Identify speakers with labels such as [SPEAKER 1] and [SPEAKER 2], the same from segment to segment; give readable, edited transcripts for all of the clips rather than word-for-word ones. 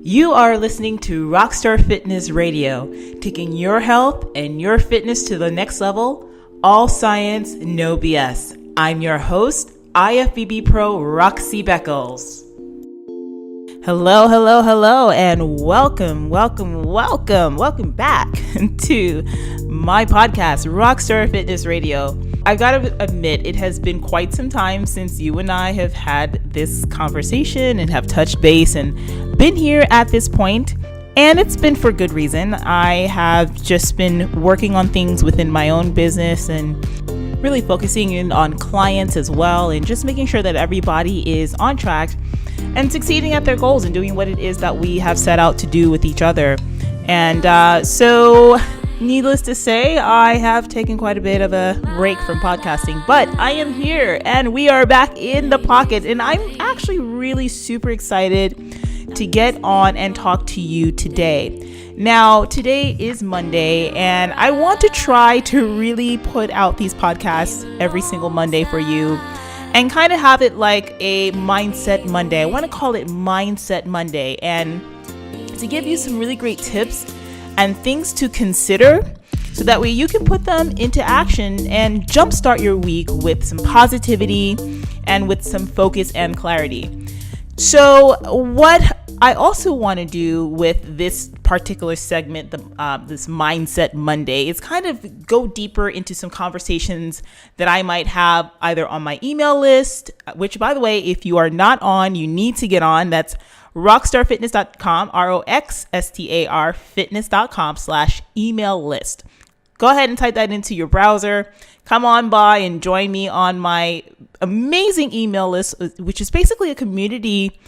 [SPEAKER 1] You are listening to Rockstar Fitness Radio, taking your health and your fitness to the next level. All science, no BS. I'm your host, IFBB Pro Roxy Beckles. Hello, and welcome back to my podcast, Rockstar Fitness Radio. I gotta admit, it has been quite some time since you and I have had this conversation and have touched base and been here at this point, and it's been for good reason. I have just been working on things within my own business and really focusing in on clients as well, and just making sure that everybody is on track and succeeding at their goals and doing what it is that we have set out to do with each other. And so needless to say, I have taken quite a bit of a break from podcasting, but I am here and we are back in the pocket, and I'm actually really super excited to get on and talk to you today. Now, today is Monday, and I want to try to really put out these podcasts every single Monday for you and kind of have it like a Mindset Monday. I want to call it Mindset Monday, and to give you some really great tips and things to consider so that way you can put them into action and jumpstart your week with some positivity and with some focus and clarity. So what I also want to do with this particular segment, this Mindset Monday, is kind of go deeper into some conversations that I might have either on my email list, which, by the way, if you are not on, you need to get on. That's rockstarfitness.com, ROXSTAR fitness.com/email list. Go ahead and type that into your browser. Come on by and join me on my amazing email list, which is basically a community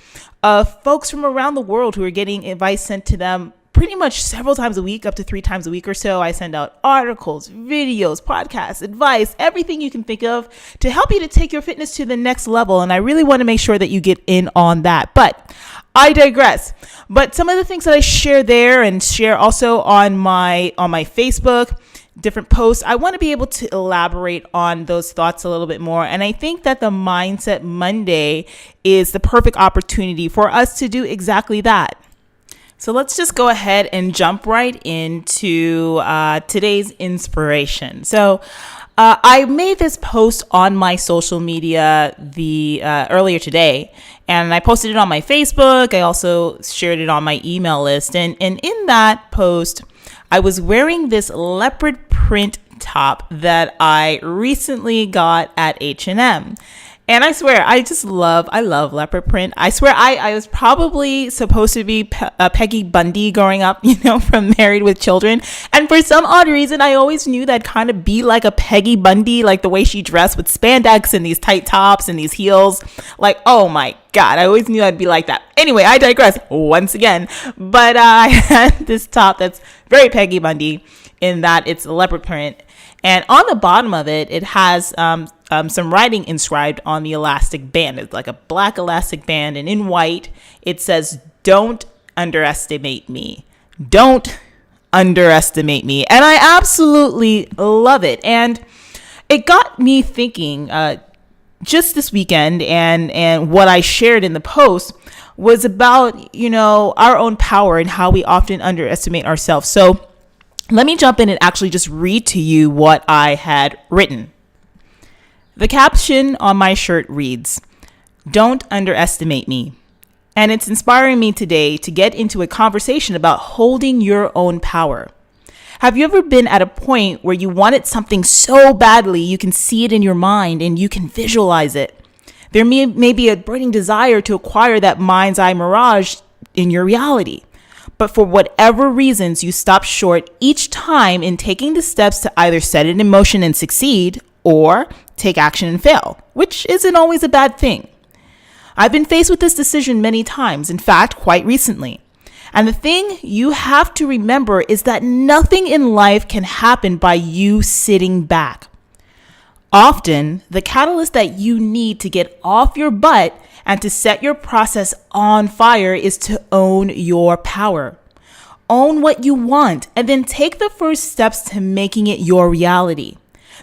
[SPEAKER 1] of folks from around the world who are getting advice sent to them pretty much several times a week, up to 3 times a week or so. I send out articles, videos, podcasts, advice, everything you can think of to help you to take your fitness to the next level. And I really want to make sure that you get in on that. But I digress. But some of the things that I share there and share also on my Facebook, different posts, I want to be able to elaborate on those thoughts a little bit more. And I think that the Mindset Monday is the perfect opportunity for us to do exactly that. So let's just go ahead and jump right into today's inspiration. So I made this post on my social media earlier today, and I posted it on my Facebook. I also shared it on my email list. And in that post, I was wearing this leopard print top that I recently got at H&M. And I swear, I love leopard print. I swear I was probably supposed to be Peggy Bundy growing up, from Married with Children. And for some odd reason, I always knew that kind of be like a Peggy Bundy, like the way she dressed with spandex and these tight tops and these heels. Like, oh my God, I always knew I'd be like that. Anyway, I digress once again. But I had this top that's very Peggy Bundy in that it's leopard print. And on the bottom of it, it has some writing inscribed on the elastic band. It's like a black elastic band, and in white, it says, "Don't underestimate me. Don't underestimate me." And I absolutely love it. And it got me thinking just this weekend, and what I shared in the post was about, our own power and how we often underestimate ourselves. So let me jump in and actually just read to you what I had written. The caption on my shirt reads, "Don't underestimate me." And it's inspiring me today to get into a conversation about holding your own power. Have you ever been at a point where you wanted something so badly you can see it in your mind and you can visualize it? There may be a burning desire to acquire that mind's eye mirage in your reality. But for whatever reasons, you stop short each time in taking the steps to either set it in motion and succeed or take action and fail, which isn't always a bad thing. I've been faced with this decision many times, in fact, quite recently. And the thing you have to remember is that nothing in life can happen by you sitting back. Often, the catalyst that you need to get off your butt and to set your process on fire is to own your power. Own what you want, and then take the first steps to making it your reality.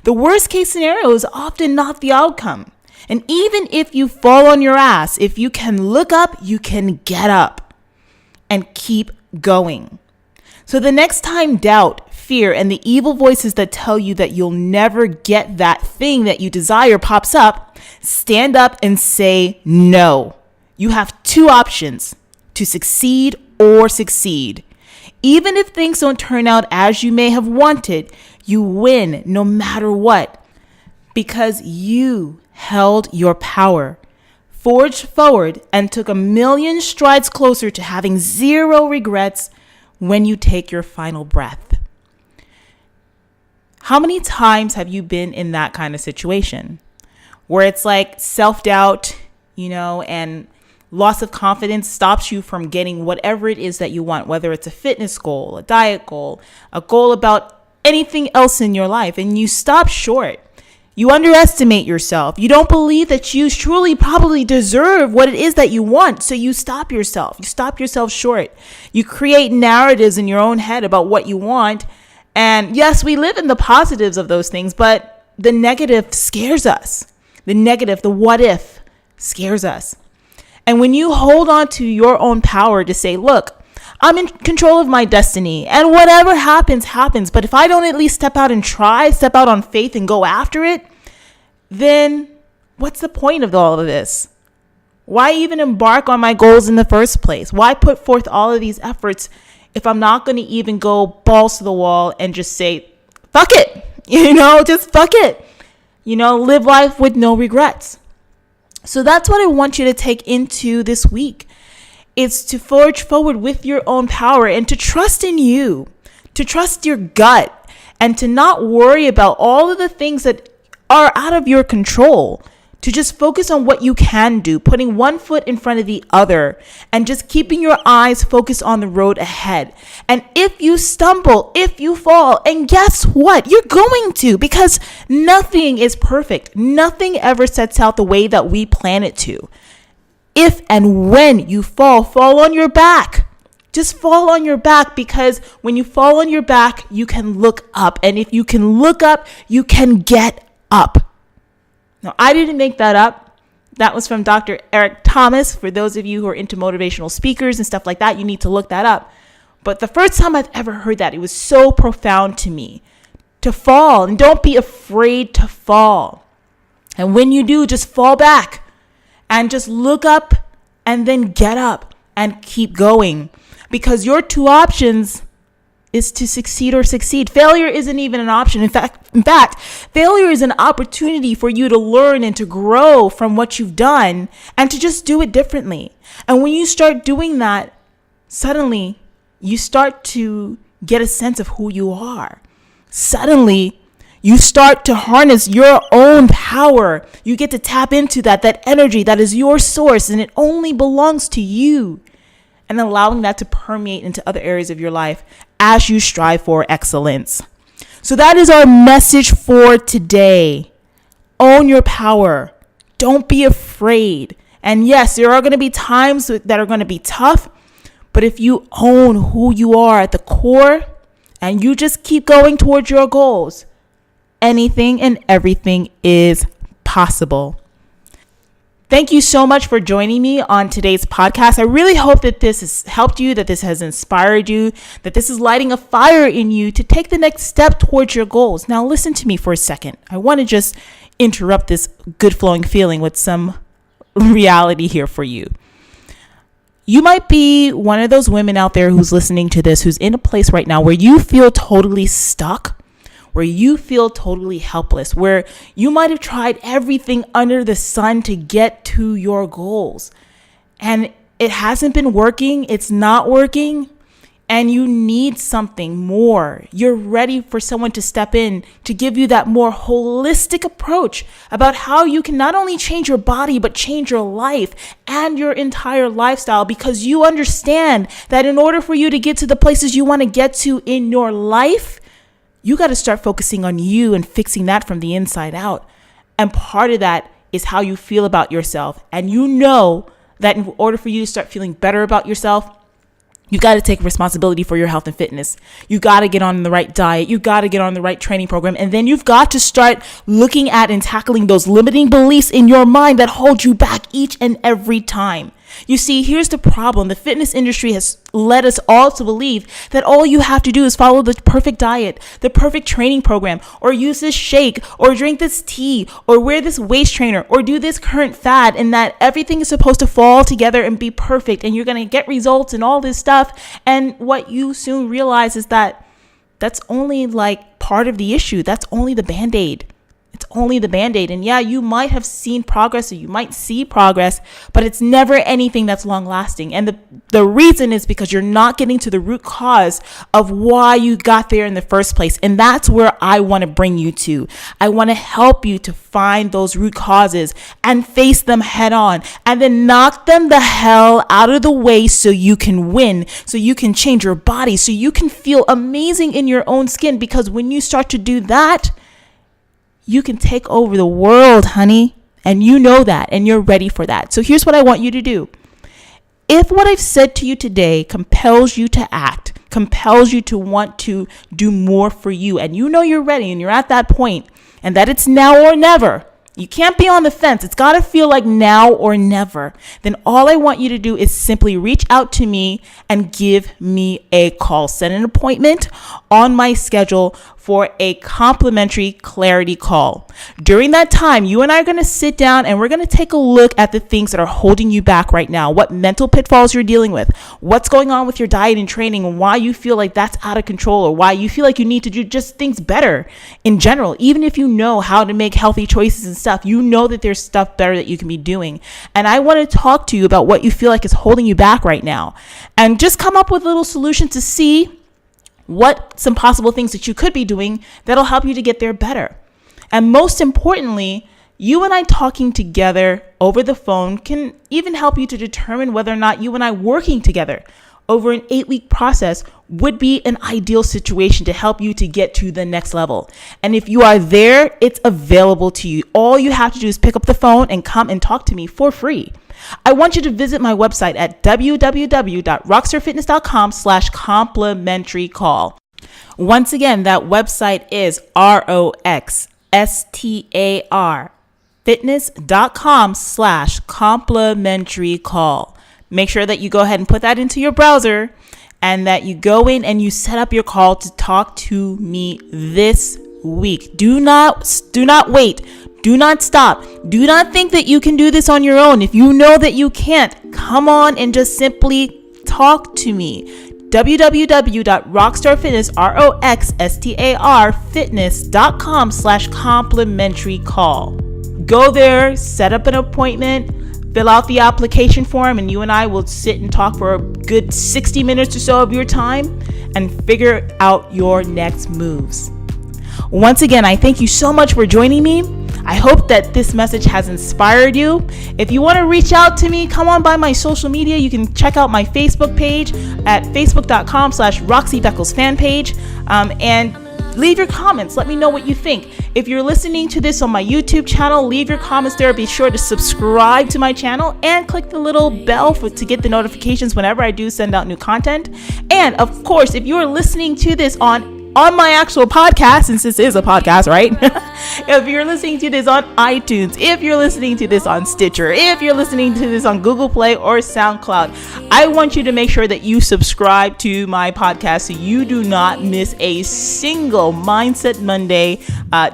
[SPEAKER 1] The worst case scenario is often not the outcome. And even if you fall on your ass, if you can look up, you can get up. and keep going. So the next time doubt, fear, and the evil voices that tell you that you'll never get that thing that you desire pops up, stand up and say no. You have two options: to succeed or succeed. Even if things don't turn out as you may have wanted, you win no matter what, because you held your power, forged forward, and took a million strides closer to having zero regrets when you take your final breath. How many times have you been in that kind of situation where it's like self-doubt, and loss of confidence stops you from getting whatever it is that you want, whether it's a fitness goal, a diet goal, a goal about anything else in your life, and you stop short. You underestimate yourself. You don't believe that you truly probably deserve what it is that you want. So you stop yourself. You stop yourself short. You create narratives in your own head about what you want. And yes, we live in the positives of those things, but the negative scares us. The negative, the what if, scares us. And when you hold on to your own power to say, look, I'm in control of my destiny, and whatever happens, happens. But if I don't at least step out and try, step out on faith and go after it, then what's the point of all of this? Why even embark on my goals in the first place? Why put forth all of these efforts if I'm not going to even go balls to the wall and just say, fuck it, just fuck it, live life with no regrets. So that's what I want you to take into this week. It's to forge forward with your own power and to trust in you, to trust your gut, and to not worry about all of the things that are out of your control, to just focus on what you can do, putting one foot in front of the other and just keeping your eyes focused on the road ahead. And if you stumble, if you fall, and guess what? You're going to, because nothing is perfect. Nothing ever sets out the way that we plan it to. If and when you fall on your back. Just fall on your back, because when you fall on your back, you can look up. And if you can look up, you can get up. Now, I didn't make that up. That was from Dr. Eric Thomas. For those of you who are into motivational speakers and stuff like that, you need to look that up. But the first time I've ever heard that, it was so profound to me. To fall, and don't be afraid to fall. And when you do, just fall back and just look up and then get up and keep going. Because your two options is to succeed or succeed. Failure isn't even an option. In fact, failure is an opportunity for you to learn and to grow from what you've done and to just do it differently. And when you start doing that, suddenly you start to get a sense of who you are. Suddenly, you start to harness your own power. You get to tap into that energy that is your source, and it only belongs to you. And allowing that to permeate into other areas of your life as you strive for excellence. So that is our message for today. Own your power. Don't be afraid. And yes, there are going to be times that are going to be tough, but if you own who you are at the core and you just keep going towards your goals, anything and everything is possible. Thank you so much for joining me on today's podcast. I really hope that this has helped you, that this has inspired you, that this is lighting a fire in you to take the next step towards your goals. Now, listen to me for a second. I want to just interrupt this good flowing feeling with some reality here for you. You might be one of those women out there who's listening to this, who's in a place right now where you feel totally stuck, where you feel totally helpless, where you might have tried everything under the sun to get to your goals and it hasn't been working, it's not working, and you need something more. You're ready for someone to step in to give you that more holistic approach about how you can not only change your body, but change your life and your entire lifestyle, because you understand that in order for you to get to the places you want to get to in your life, you got to start focusing on you and fixing that from the inside out. And part of that is how you feel about yourself. And you know that in order for you to start feeling better about yourself, you got to take responsibility for your health and fitness. You got to get on the right diet. You got to get on the right training program. And then you've got to start looking at and tackling those limiting beliefs in your mind that hold you back each and every time. You see, here's the problem. The fitness industry has led us all to believe that all you have to do is follow the perfect diet, the perfect training program, or use this shake, or drink this tea, or wear this waist trainer, or do this current fad, and that everything is supposed to fall together and be perfect, and you're going to get results and all this stuff. And what you soon realize is that that's only like part of the issue. That's only the Band-Aid. It's only the Band-Aid. And yeah, you might have seen progress, or you might see progress, but it's never anything that's long lasting. And the reason is because you're not getting to the root cause of why you got there in the first place. And that's where I want to bring you to. I want to help you to find those root causes and face them head on, and then knock them the hell out of the way so you can win, so you can change your body, so you can feel amazing in your own skin. Because when you start to do that, you can take over the world, honey. And you know that, and you're ready for that. So here's what I want you to do. If what I've said to you today compels you to act, compels you to want to do more for you, and you know you're ready and you're at that point, and that it's now or never, you can't be on the fence. It's got to feel like now or never. Then all I want you to do is simply reach out to me and give me a call. Set an appointment on my schedule for a complimentary clarity call. During that time, you and I are going to sit down and we're going to take a look at the things that are holding you back right now, what mental pitfalls you're dealing with, what's going on with your diet and training, and why you feel like that's out of control, or why you feel like you need to do just things better in general. Even if you know how to make healthy choices and stuff, you know that there's stuff better that you can be doing. And I want to talk to you about what you feel like is holding you back right now, and just come up with a little solution to see what some possible things that you could be doing that'll help you to get there better. And most importantly, you and I talking together over the phone can even help you to determine whether or not you and I working together over an 8-week process would be an ideal situation to help you to get to the next level. And if you are there, it's available to you. All you have to do is pick up the phone and come and talk to me for free. I want you to visit my website at www.rockstarfitness.com/complimentary call. Once again, that website is ROXSTAR fitness.com/complimentary call. Make sure that you go ahead and put that into your browser, and that you go in and you set up your call to talk to me this week. Do not wait. Do not stop. Do not think that you can do this on your own. If you know that you can't, come on and just simply talk to me. www.rockstarfitness.com/complimentary call. Go there, set up an appointment, fill out the application form, and you and I will sit and talk for a good 60 minutes or so of your time and figure out your next moves. Once again, I thank you so much for joining me. I hope that this message has inspired you. If you want to reach out to me, come on by my social media. You can check out my Facebook page at facebook.com/Roxy Beckles fan page, and leave your comments. Let me know what you think. If you're listening to this on my YouTube channel, leave your comments there. Be sure to subscribe to my channel and click the little bell to get the notifications whenever I do send out new content. And of course, if you're listening to this on my actual podcast, since this is a podcast, right? If you're listening to this on iTunes, if you're listening to this on Stitcher, if you're listening to this on Google Play or SoundCloud, I want you to make sure that you subscribe to my podcast so you do not miss a single Mindset Monday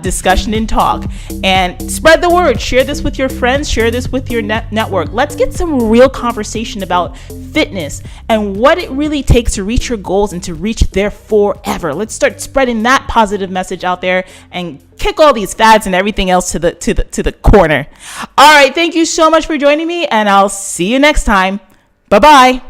[SPEAKER 1] discussion and talk. And spread the word. Share this with your friends. Share this with your network. Let's get some real conversation about fitness and what it really takes to reach your goals and to reach there forever. Let's start spreading that positive message out there and kick all these fads and everything else to the corner. All right, thank you so much for joining me, and I'll see you next time. Bye-bye.